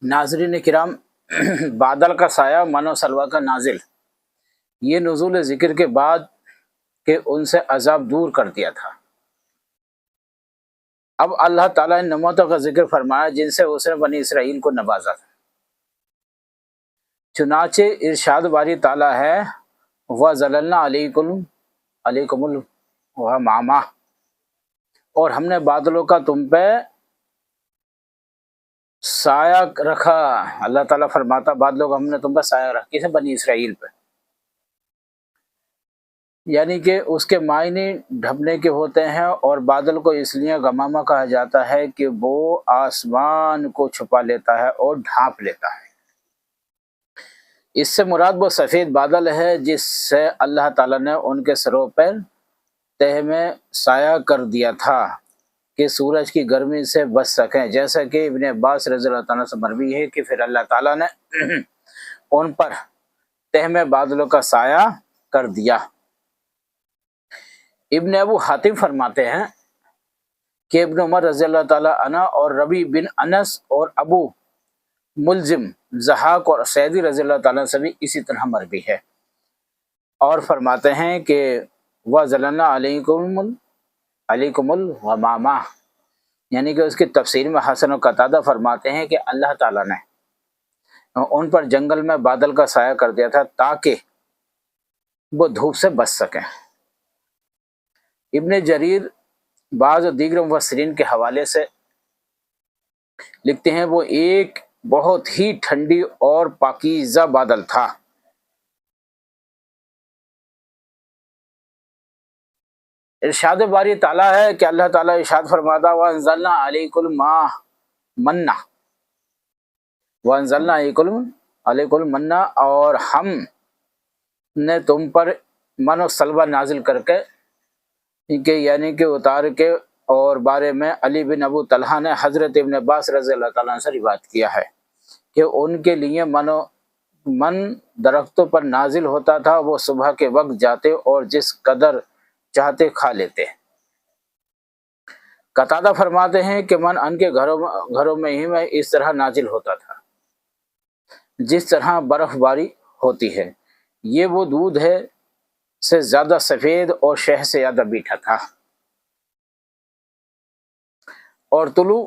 ناظرین کرام، بادل کا سایہ من و سلوہ کا نازل، یہ نزول ذکر کے بعد کہ ان سے عذاب دور کر دیا تھا۔ اب اللہ تعالیٰ نے نعمتوں کا ذکر فرمایا جن سے اس نے بنی اسرائیل کو نوازا تھا۔ چنانچہ ارشاد باری تعالیٰ ہے وَظَلَلْنَا عَلَيْكُمُ الْغَمَامَ، اور ہم نے بادلوں کا تم پہ سایہ رکھا۔ اللہ تعالیٰ فرماتا بادلوں کا ہم نے تم پہ سایہ رکھا، کسے؟ بنی اسرائیل پہ، یعنی کہ اس کے معنی ڈھپنے کے ہوتے ہیں، اور بادل کو اس لیے غمامہ کہا جاتا ہے کہ وہ آسمان کو چھپا لیتا ہے اور ڈھانپ لیتا ہے۔ اس سے مراد وہ سفید بادل ہے جس سے اللہ تعالیٰ نے ان کے سروں پر تہ میں سایہ کر دیا تھا کہ سورج کی گرمی سے بچ سکیں، جیسا کہ ابن عباس رضی اللہ تعالیٰ سے مروی ہے کہ پھر اللہ تعالیٰ نے ان پر تہ میں بادلوں کا سایہ کر دیا۔ ابن ابو حاتم فرماتے ہیں کہ ابن عمر رضی اللہ تعالیٰ عنہ اور ربی بن انس اور ابو ملزم ضحاک اور سعدی رضی اللہ تعالیٰ سے بھی اسی طرح مروی ہے، اور فرماتے ہیں کہ وَظَلَلْنَا عَلَيْكُمُ الْغَمَامَ، یعنی کہ اس کی تفسیر میں حسن و قتادہ فرماتے ہیں کہ اللہ تعالیٰ نے ان پر جنگل میں بادل کا سایہ کر دیا تھا تاکہ وہ دھوپ سے بچ سکیں۔ ابن جریر بعض دیگر مفسرین کے حوالے سے لکھتے ہیں وہ ایک بہت ہی ٹھنڈی اور پاکیزہ بادل تھا۔ ارشاد باری تعالیٰ ہے کہ اللہ تعالیٰ ارشاد فرماتا وَأَنزَلْنَا عَلَيْكُمُ الْمَنَّ، اور ہم نے تم پر من و سلوہ نازل کر کے یعنی کہ اتار کے، اور بارے میں علی بن ابو طلحہ نے حضرت ابن عباس رضی اللہ تعالیٰ عنہ سے روایت کیا ہے کہ ان کے لیے من درختوں پر نازل ہوتا تھا، وہ صبح کے وقت جاتے اور جس قدر چاہتے کھا لیتے۔ قتادہ فرماتے ہیں کہ من ان کے گھروں میں ہی میں اس طرح نازل ہوتا تھا جس طرح برف باری ہوتی ہے، یہ وہ دودھ ہے سے زیادہ سفید اور شہد سے زیادہ میٹھا تھا، اور طلوع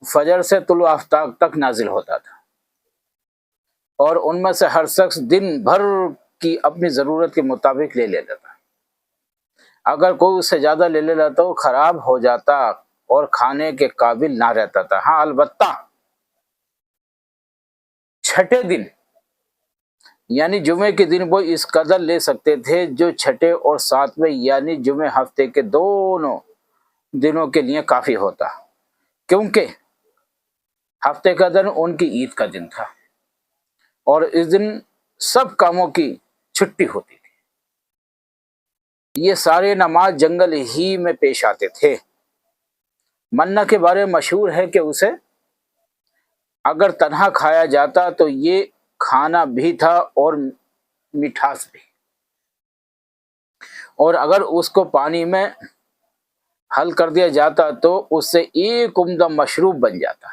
فجر سے طلوع آفتاب تک نازل ہوتا تھا، اور ان میں سے ہر شخص دن بھر کی اپنی ضرورت کے مطابق لے لیتا تھا، اگر کوئی اس سے زیادہ لے لیتا تو خراب ہو جاتا اور کھانے کے قابل نہ رہتا تھا۔ ہاں البتہ چھٹے دن یعنی جمعے کے دن وہ اس قدر لے سکتے تھے جو چھٹے اور ساتویں یعنی جمعے ہفتے کے دونوں دنوں کے لیے کافی ہوتا، کیونکہ ہفتے کا دن ان کی عید کا دن تھا اور اس دن سب کاموں کی چھٹی ہوتی تھی۔ یہ سارے نماز جنگل ہی میں پیش آتے تھے۔ منا کے بارے میں مشہور ہے کہ اسے اگر تنہا کھایا جاتا تو یہ کھانا بھی تھا اور مٹھاس بھی، اور اگر اس کو پانی میں حل کر دیا جاتا تو اس سے ایک عمدہ مشروب بن جاتا،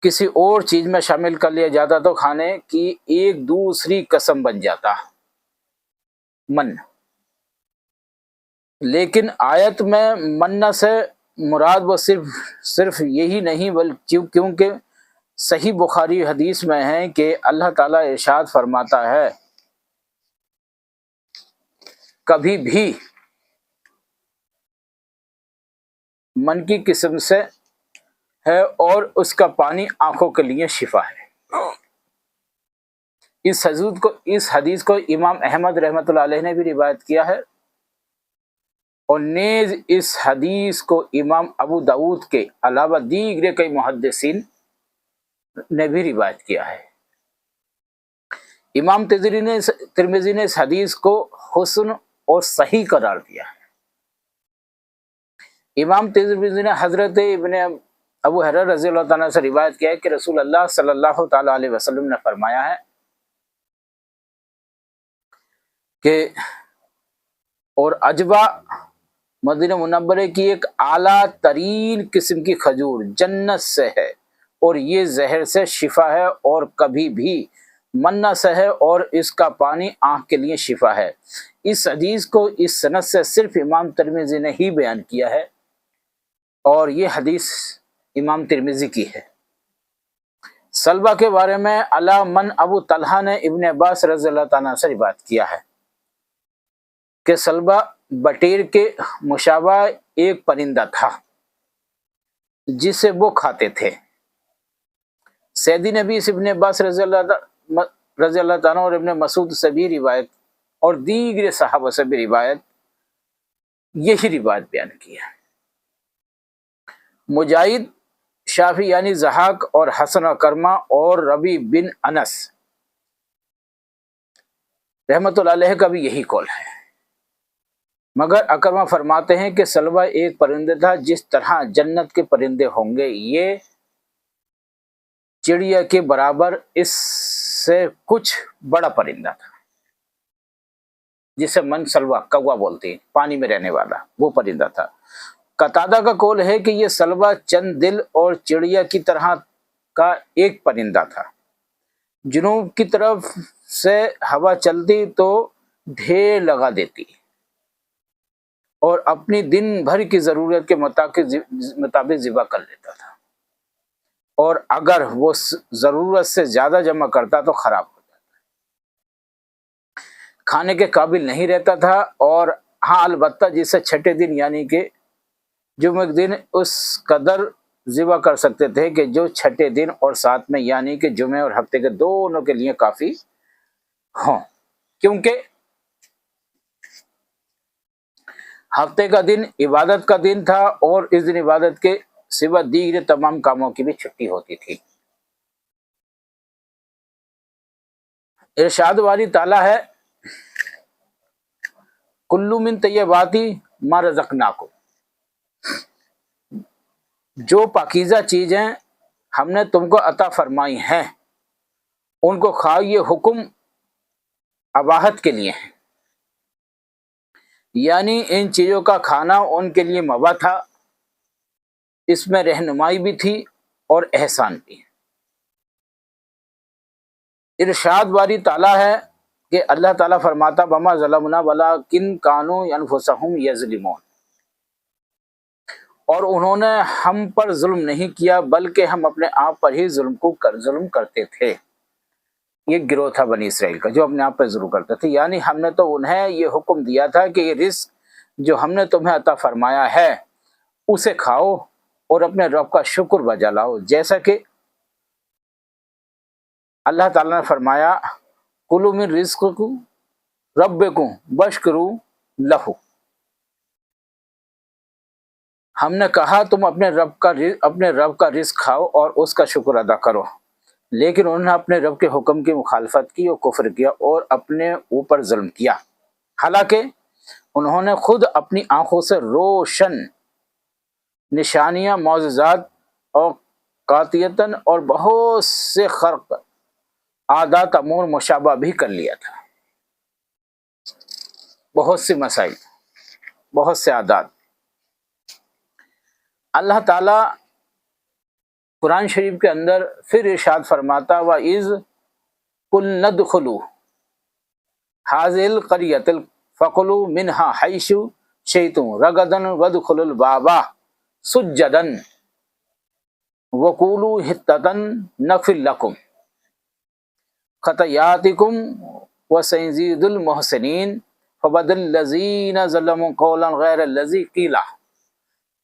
کسی اور چیز میں شامل کر لیا جاتا تو کھانے کی ایک دوسری قسم بن جاتا من۔ لیکن آیت میں منہ سے مراد وہ صرف یہی نہیں بلکہ کیونکہ صحیح بخاری حدیث میں ہے کہ اللہ تعالیٰ ارشاد فرماتا ہے کبھی بھی من کی قسم سے ہے اور اس کا پانی آنکھوں کے لیے شفا ہے۔ اس حدیث کو امام احمد رحمۃ اللہ علیہ نے بھی روایت کیا ہے، اور نیز اس حدیث کو امام ابو داؤد کے علاوہ دیگر کئی محدثین نے بھی روایت کیا ہے۔ امام ترمذی نے اس حدیث کو حسن اور صحیح قرار دیا ہے۔ امام ترمذی نے حضرت ابن ابو ہریرہ رضی اللہ تعالیٰ سے روایت کیا ہے کہ رسول اللہ صلی اللہ تعالیٰ علیہ وسلم نے فرمایا ہے کہ اور عجبہ مدینہ منورہ کی ایک اعلیٰ ترین قسم کی کھجور جنت سے ہے، اور یہ زہر سے شفا ہے اور کبھی بھی من نہ سہے اور اس کا پانی آنکھ کے لیے شفا ہے۔ اس حدیث کو اس سند سے صرف امام ترمذی نے ہی بیان کیا ہے اور یہ حدیث امام ترمذی کی ہے۔ سلبہ کے بارے میں علا من ابو طلحہ نے ابن عباس رضی اللہ تعالیٰ سے روایت کیا ہے کہ سلبہ بٹیر کے مشابہ ایک پرندہ تھا جسے وہ کھاتے تھے۔ سیدی نبی ابن عباس رضی اللہ تعالیٰ اور ابن مسعود سے بھی روایت اور دیگر صحابہ سے بھی روایت یہی روایت بیان کی ہے۔ مجاہد، شافعی یعنی ضحاک اور حسن و کرما اور ربی بن انس رحمۃ اللہ علیہ کا بھی یہی قول ہے، مگر اکرمہ فرماتے ہیں کہ سلبہ ایک پرندہ تھا جس طرح جنت کے پرندے ہوں گے، یہ چڑیا کے برابر، اس سے کچھ بڑا پرندہ تھا جسے من سلوہ کوا بولتے ہیں، پانی میں رہنے والا وہ پرندہ تھا۔ قتادہ کا قول ہے کہ یہ سلبہ چند دل اور چڑیا کی طرح کا ایک پرندہ تھا۔ جنوب کی طرف سے ہوا چلتی تو ڈھیر لگا دیتی اور اپنی دن بھر کی ضرورت کے مطابق ذبح کر لیتا تھا، اور اگر وہ ضرورت سے زیادہ جمع کرتا تو خراب ہو جاتا، کھانے کے قابل نہیں رہتا تھا۔ اور ہاں البتہ جسے چھٹے دن یعنی کہ جمعہ کے دن اس قدر ذبح کر سکتے تھے کہ جو چھٹے دن اور ساتھ میں یعنی کہ جمعے اور ہفتے کے دونوں کے لیے کافی ہوں، کیونکہ ہفتے کا دن عبادت کا دن تھا اور اس دن عبادت کے سوا دیگر تمام کاموں کی بھی چھٹی ہوتی تھی۔ ارشاد والی تعالیٰ ہے کلو من طیباتی ما رزقناکم، جو پاکیزہ چیزیں ہم نے تم کو عطا فرمائی ہیں ان کو کھاؤ، یہ حکم اباحت کے لیے ہے، یعنی ان چیزوں کا کھانا ان کے لیے مباح تھا، اس میں رہنمائی بھی تھی اور احسان بھی۔ ارشاد باری تعالیٰ ہے کہ اللہ تعالیٰ فرماتا وما ظلمنا ولکن کانوا انفسہم یظلمون، اور انہوں نے ہم پر ظلم نہیں کیا بلکہ ہم اپنے آپ پر ہی ظلم کرتے تھے۔ یہ گروہ تھا بنی اسرائیل کا جو اپنے آپ پہ ظلم کرتے تھے، یعنی ہم نے تو انہیں یہ حکم دیا تھا کہ یہ رزق جو ہم نے تمہیں عطا فرمایا ہے اسے کھاؤ اور اپنے رب کا شکر بجا لاؤ، جیسا کہ اللہ تعالیٰ نے فرمایا کلوا من رزقکم ربکم واشکروا لہ، ہم نے کہا تم اپنے رب کا رزق کھاؤ اور اس کا شکر ادا کرو، لیکن انہوں نے اپنے رب کے حکم کی مخالفت کی اور کفر کیا اور اپنے اوپر ظلم کیا، حالانکہ انہوں نے خود اپنی آنکھوں سے روشن نشانیاں، معجزات اور قاطعتاً اور بہت سے خرق عادات امور مشابہ بھی کر لیا تھا، بہت سی مسائل، بہت سے عادات۔ اللہ تعالیٰ قرآن شریف کے اندر پھر ارشاد فرماتا وَإِذْ قُلْنَا ادْخُلُوا هَٰذِهِ الْقَرْيَةَ فَكُلُوا مِنْهَا حَيْثُ شِئْتُمْ رَغَدًا وَادْخُلُوا الْبَابَ سُجَّدًا وَقُولُوا حِطَّةٌ نَغْفِرْ لَكُمْ خَطَايَاكُمْ وَسَنَزِيدُ الْمُحْسِنِينَ فَبَدَلَ الَّذِينَ ظَلَمُوا قَوْلًا غَيْرَ الَّذِي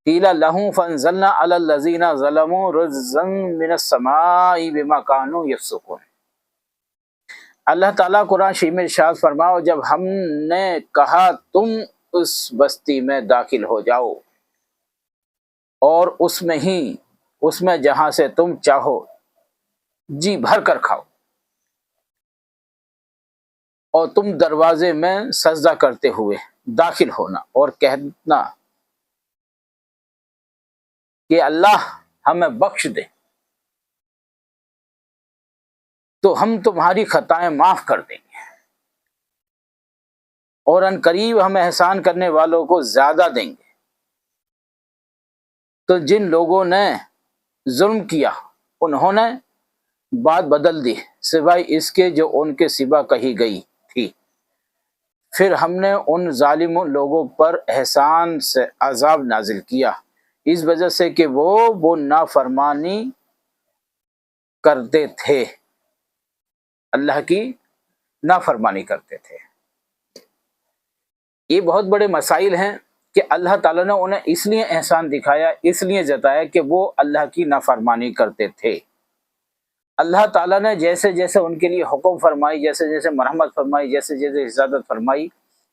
قِيلَ لَهُمْ فَأَنزَلْنَا عَلَى الَّذِينَ ظَلَمُوا رِجْزًا مِّنَ السَّمَاءِ بِمَا كَانُوا يَفْسُقُونَ۔ اللہ تعالیٰ قرآن شریف میں ارشاد فرماؤ جب ہم نے کہا تم اس بستی میں داخل ہو جاؤ اور اس میں جہاں سے تم چاہو جی بھر کر کھاؤ، اور تم دروازے میں سجدہ کرتے ہوئے داخل ہونا اور کہنا کہ اللہ ہمیں بخش دے تو ہم تمہاری خطائیں معاف کر دیں گے اور ان قریب ہم احسان کرنے والوں کو زیادہ دیں گے۔ تو جن لوگوں نے ظلم کیا انہوں نے بات بدل دی سوائے اس کے جو ان کے سوا کہی گئی تھی۔ پھر ہم نے ان ظالم لوگوں پر احسان سے عذاب نازل کیا اس وجہ سے کہ وہ نافرمانی کرتے تھے، اللہ کی نافرمانی کرتے تھے۔ یہ بہت بڑے مسائل ہیں کہ اللہ تعالیٰ نے انہیں اس لیے احسان دکھایا، اس لیے جتایا کہ وہ اللہ کی نافرمانی کرتے تھے۔ اللہ تعالیٰ نے جیسے جیسے ان کے لیے حکم فرمائی، جیسے جیسے مرحمت فرمائی، جیسے جیسے حفاظت فرمائی،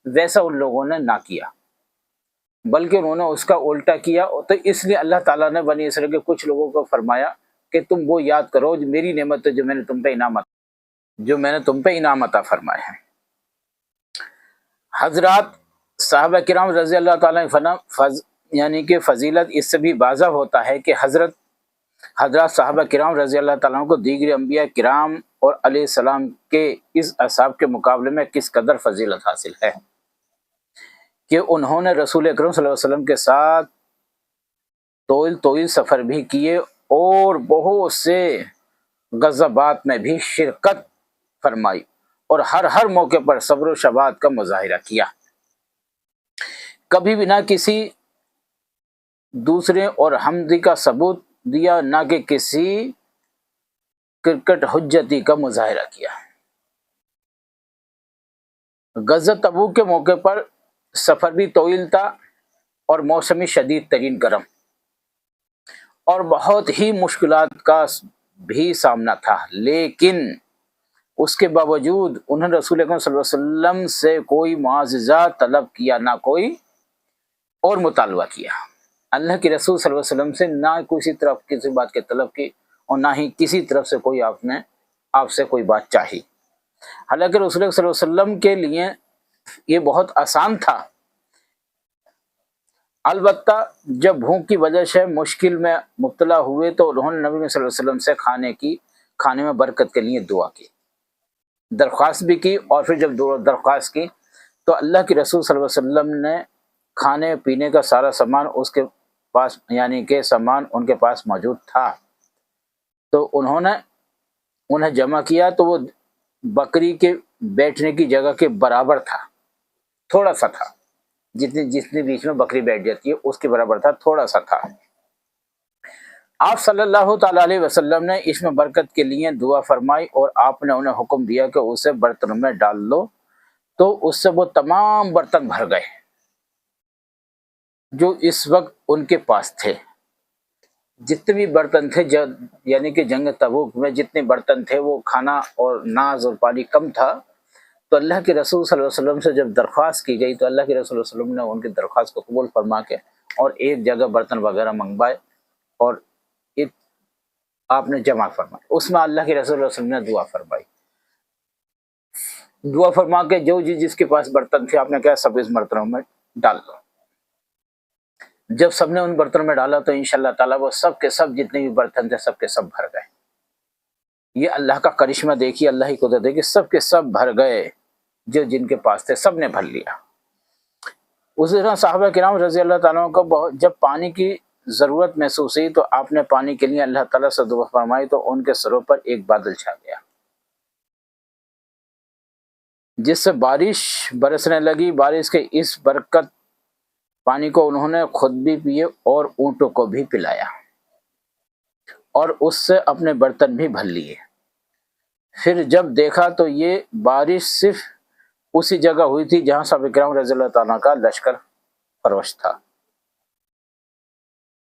ویسا ان لوگوں نے نہ کیا، بلکہ انہوں نے اس کا الٹا کیا۔ تو اس لیے اللہ تعالیٰ نے بنی اسرائیل کے کچھ لوگوں کو فرمایا کہ تم وہ یاد کرو میری نعمت جو میں نے تم پہ انعام عطا فرمائے ہیں۔ حضرات صحابہ کرام رضی اللہ تعالیٰ یعنی کہ فضیلت اس سے بھی واضح ہوتا ہے کہ حضرات صحابہ کرام رضی اللہ تعالیٰ کو دیگر انبیاء کرام اور علیہ السلام کے اس اصحاب کے مقابلے میں کس قدر فضیلت حاصل ہے کہ انہوں نے رسول اکرم صلی اللہ علیہ وسلم کے ساتھ طویل سفر بھی کیے اور بہت سے غزوات میں بھی شرکت فرمائی اور ہر موقع پر صبر و شبات کا مظاہرہ کیا، کبھی بھی نہ کسی دوسرے اور حمدی کا ثبوت دیا، نہ کہ کسی کرکٹ حجتی کا مظاہرہ کیا۔ غزوہ تبوک کے موقع پر سفر بھی طویل تھا اور موسم شدید ترین گرم اور بہت ہی مشکلات کا بھی سامنا تھا، لیکن اس کے باوجود انہوں نے رسول اکرم صلی اللہ علیہ وسلم سے کوئی معجزہ طلب کیا، نہ کوئی اور مطالبہ کیا۔ اللہ کے رسول صلی اللہ علیہ وسلم سے نہ کسی طرف کسی بات کے طلب کی اور نہ ہی کسی طرف سے کوئی آپ سے کوئی بات چاہی۔ حالانکہ رسول اللہ صلی اللہ علیہ وسلم کے لیے یہ بہت آسان تھا، البتہ جب بھوک کی وجہ سے مشکل میں مبتلا ہوئے تو انہوں نے نبی صلی اللہ علیہ وسلم سے کھانے میں برکت کے لیے دعا کی، درخواست بھی کی، اور پھر جب درخواست کی تو اللہ کے رسول صلی اللہ علیہ وسلم نے کھانے پینے کا سارا سامان اس کے پاس یعنی کہ سامان ان کے پاس موجود تھا، تو انہوں نے انہیں جمع کیا تو وہ بکری کے بیٹھنے کی جگہ کے برابر تھا، تھوڑا سا تھا، جتنی بیچ میں بکری بیٹھ جاتی ہے اس کے برابر تھا، تھوڑا سا تھا۔ آپ صلی اللہ تعالیٰ علیہ وسلم نے اس میں برکت کے لیے دعا فرمائی اور آپ نے انہیں حکم دیا کہ اسے برتن میں ڈال دو، تو اس سے وہ تمام برتن بھر گئے جو اس وقت ان کے پاس تھے۔ جتنے بھی برتن تھے یعنی کہ جنگ تبوک میں جتنے برتن تھے وہ کھانا اور ناز اور پانی کم تھا، تو اللہ کے رسول صلی اللہ علیہ وسلم سے جب درخواست کی گئی تو اللہ کے رسول صلی اللہ علیہ وسلم نے ان کی درخواست کو قبول فرما کے اور ایک جگہ برتن وغیرہ منگوائے اور آپ نے جمع فرمائی، اس میں اللہ کے رسول صلی اللہ علیہ وسلم نے دعا فرما کے جو جس کے پاس برتن تھے آپ نے کہا سب اس برتنوں میں ڈال دو۔ جب سب نے ان برتنوں میں ڈالا تو انشاءاللہ تعالیٰ وہ سب کے سب جتنے بھی برتن تھے سب کے سب بھر گئے۔ یہ اللہ کا کرشمہ دیکھیے، اللہ ہی قدرت دیکھیے، سب کے سب بھر گئے، جن کے پاس تھے سب نے بھر لیا۔ اسی طرح صحابہ کرام رضی اللہ تعالیٰ کو جب پانی کی ضرورت محسوس ہوئی تو آپ نے پانی کے لیے اللہ تعالیٰ سے دعا فرمائی تو ان کے سروں پر ایک بادل چھا گیا جس سے بارش برسنے لگی۔ بارش کے اس برکت پانی کو انہوں نے خود بھی پیے اور اونٹوں کو بھی پلایا اور اس سے اپنے برتن بھی بھر لیے۔ پھر جب دیکھا تو یہ بارش صرف اسی جگہ ہوئی تھی جہاں صحابہ کرام رضی اللہ تعالیٰ کا لشکر فروش تھا،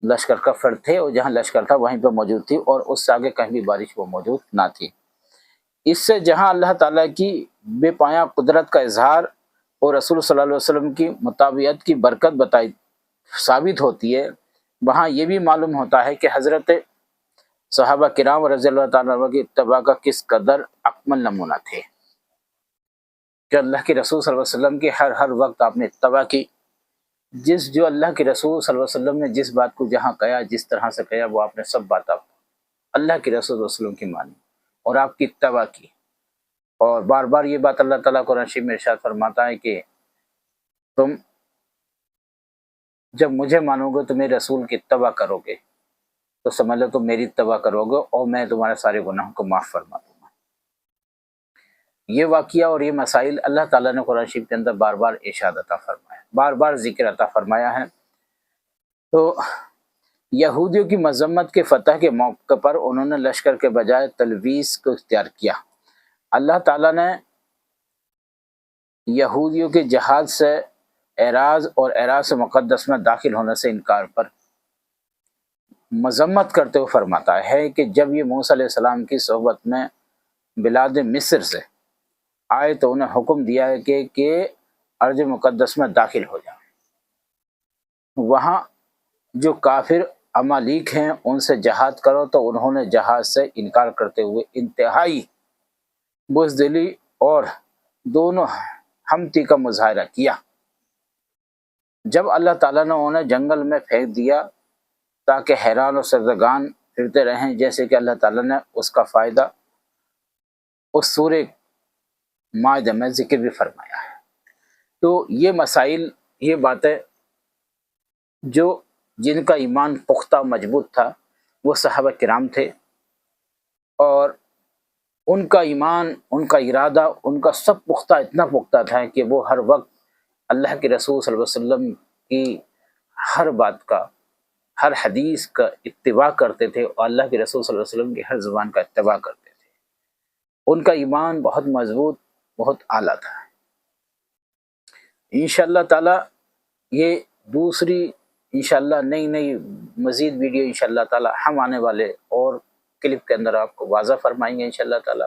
لشکر کا فرد تھے اور جہاں لشکر تھا وہیں پہ موجود تھی، اور اس سے آگے کہیں بھی بارش وہ موجود نہ تھی۔ اس سے جہاں اللہ تعالیٰ کی بے پایاں قدرت کا اظہار اور رسول صلی اللہ علیہ وسلم کی مطابعت کی برکت ثابت ہوتی ہے، وہاں یہ بھی معلوم ہوتا ہے کہ حضرت صحابہ کرام رضی اللہ تعالیٰ عنہ کی اتباع کا کس قدر اکمل نمونہ تھے کہ اللہ کے رسول صلی اللہ علیہ وسلم کی ہر وقت آپ نے اتباع کی۔ جو اللہ کے رسول صلی اللہ علیہ وسلم نے جس بات کو جہاں کہا، جس طرح سے کہا، وہ آپ نے سب بات آپ اللہ کے رسول صلی اللہ علیہ وسلم کی مانی اور آپ کی اتباع کی۔ اور بار بار یہ بات اللہ تعالیٰ قرآن شریف میں ارشاد فرماتا ہے کہ تم جب مجھے مانو گے تو میرے رسول کی اتباع کرو گے تو سمجھ لو تم میری اتباع کرو گے اور میں تمہارے سارے گناہوں کو معاف فرما دوں گا۔ یہ واقعہ اور یہ مسائل اللہ تعالیٰ نے قرآن شریف کے اندر بار بار ارشاد عطا فرمایا، بار بار ذکر عطا فرمایا ہے۔ تو یہودیوں کی مذمت کے فتح کے موقع پر انہوں نے لشکر کے بجائے تلویث کو اختیار کیا۔ اللہ تعالیٰ نے یہودیوں کے جہاد سے اعراض اور اعراض مقدس میں داخل ہونے سے انکار پر مذمت کرتے ہوئے فرماتا ہے کہ جب یہ موسیٰ علیہ السلام کی صحبت میں بلاد مصر سے آئے تو انہیں حکم دیا ہے کہ ارض مقدس میں داخل ہو جائیں، وہاں جو کافر امالیک ہیں ان سے جہاد کرو، تو انہوں نے جہاد سے انکار کرتے ہوئے انتہائی بزدلی اور دونوں ہمتی کا مظاہرہ کیا۔ جب اللہ تعالیٰ نے انہیں جنگل میں پھینک دیا تاکہ حیران و سرگردان پھرتے رہیں، جیسے کہ اللہ تعالیٰ نے اس کا فائدہ اس سورہ مائدہ میں ذکر بھی فرمایا ہے۔ تو یہ مسائل، یہ باتیں جو جن کا ایمان پختہ مضبوط تھا وہ صحابہ کرام تھے، اور ان کا ایمان، ان کا ارادہ، ان کا سب پختہ، اتنا پختہ تھا کہ وہ ہر وقت اللہ کے رسول صلی اللہ علیہ وسلم کی ہر بات کا، ہر حدیث کا اتباع کرتے تھے، اور اللہ کے رسول صلی اللہ علیہ وسلم کی ہر زبان کا اتباع کرتے تھے۔ ان کا ایمان بہت مضبوط، بہت اعلیٰ تھا۔ انشاءاللہ تعالی یہ دوسری انشاءاللہ نئی مزید ویڈیو انشاءاللہ تعالی ہم آنے والے اور کلپ کے اندر آپ کو واضح فرمائیں گے انشاءاللہ تعالی،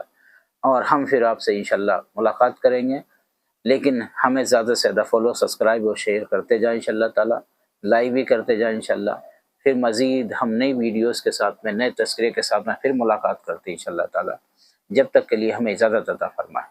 اور ہم پھر آپ سے انشاءاللہ ملاقات کریں گے۔ لیکن ہمیں زیادہ سے زیادہ فالو، سبسکرائب اور شیئر کرتے جائیں انشاءاللہ تعالی، لائک بھی کرتے جائیں انشاءاللہ۔ پھر مزید ہم نئی ویڈیوز کے ساتھ میں، نئے تذکرے کے ساتھ میں پھر ملاقات کرتے ہیں انشاءاللہ تعالی۔ جب تک کے لیے ہمیں اجازت عطا فرمائیں۔